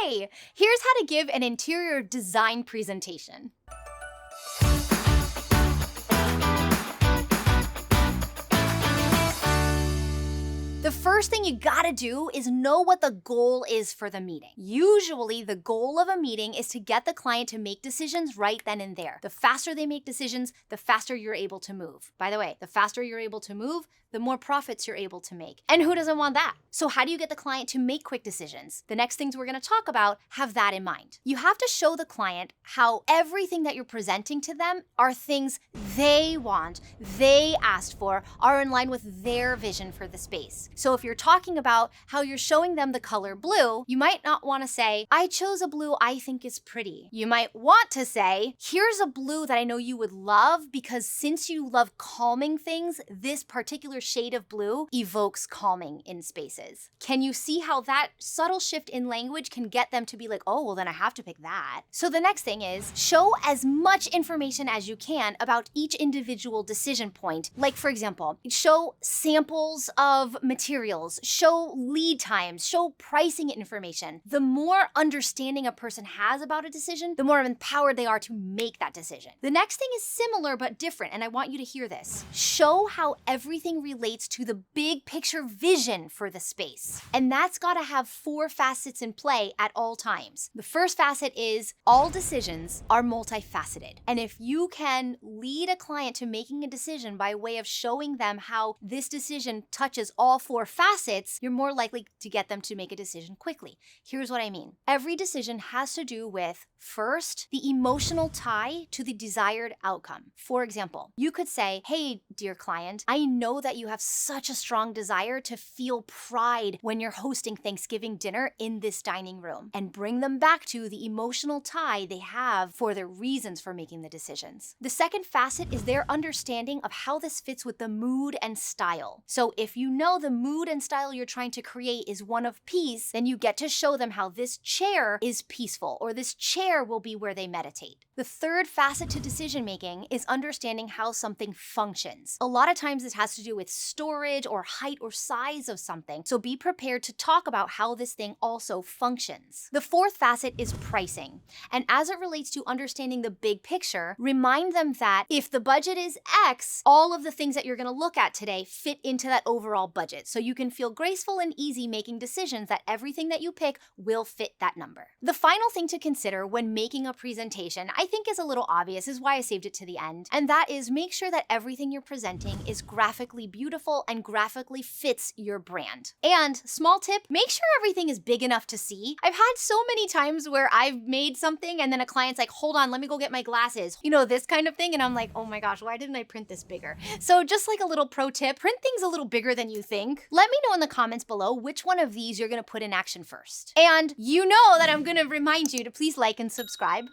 Hey, here's how to give an interior design presentation. The first thing you gotta do is know what the goal is for the meeting. Usually, the goal of a meeting is to get the client to make decisions right then and there. The faster they make decisions, the faster you're able to move. By the way, the faster you're able to move, the more profits you're able to make. And who doesn't want that? So how do you get the client to make quick decisions? The next things we're gonna talk about have that in mind. You have to show the client how everything that you're presenting to them are things they want, they asked for, are in line with their vision for the space. So if you're talking about how you're showing them the color blue, you might not wanna say, I chose a blue I think is pretty. You might want to say, here's a blue that I know you would love because since you love calming things, this particular shade of blue evokes calming in spaces. Can you see how that subtle shift in language can get them to be like, oh, well then I have to pick that. So the next thing is show as much information as you can about each individual decision point. Like for example, show samples of materials, show lead times, show pricing information. The more understanding a person has about a decision, the more empowered they are to make that decision. The next thing is similar but different, and I want you to hear this. Show how everything relates to the big picture vision for the space. And that's gotta have 4 facets in play at all times. The first facet is all decisions are multifaceted. And if you can lead a client to making a decision by way of showing them how this decision touches all 4 facets, you're more likely to get them to make a decision quickly. Here's what I mean. Every decision has to do with, first, the emotional tie to the desired outcome. For example, you could say, hey, dear client, I know that you have such a strong desire to feel pride when you're hosting Thanksgiving dinner in this dining room, and bring them back to the emotional tie they have for their reasons for making the decisions. The second facet is their understanding of how this fits with the mood and style. So if you know the mood and style you're trying to create is one of peace, then you get to show them how this chair is peaceful, or this chair will be where they meditate. The third facet to decision making is understanding how something functions. A lot of times this has to do with storage or height or size of something, so be prepared to talk about how this thing also functions. The fourth facet is pricing, and as it relates to understanding the big picture, remind them that if the budget is X, all of the things that you're gonna look at today fit into that overall budget, so you can feel graceful and easy making decisions that everything that you pick will fit that number. The final thing to consider when making a presentation, I think is a little obvious, is why I saved it to the end, and that is make sure that everything you're presenting is graphically beautiful and graphically fits your brand. And small tip, make sure everything is big enough to see. I've had so many times where I've made something and then a client's like, hold on, let me go get my glasses. You know, this kind of thing. And I'm like, oh my gosh, why didn't I print this bigger? So just like a little pro tip, print things a little bigger than you think. Let me know in the comments below which one of these you're gonna put in action first. And you know that I'm gonna remind you to please like and subscribe.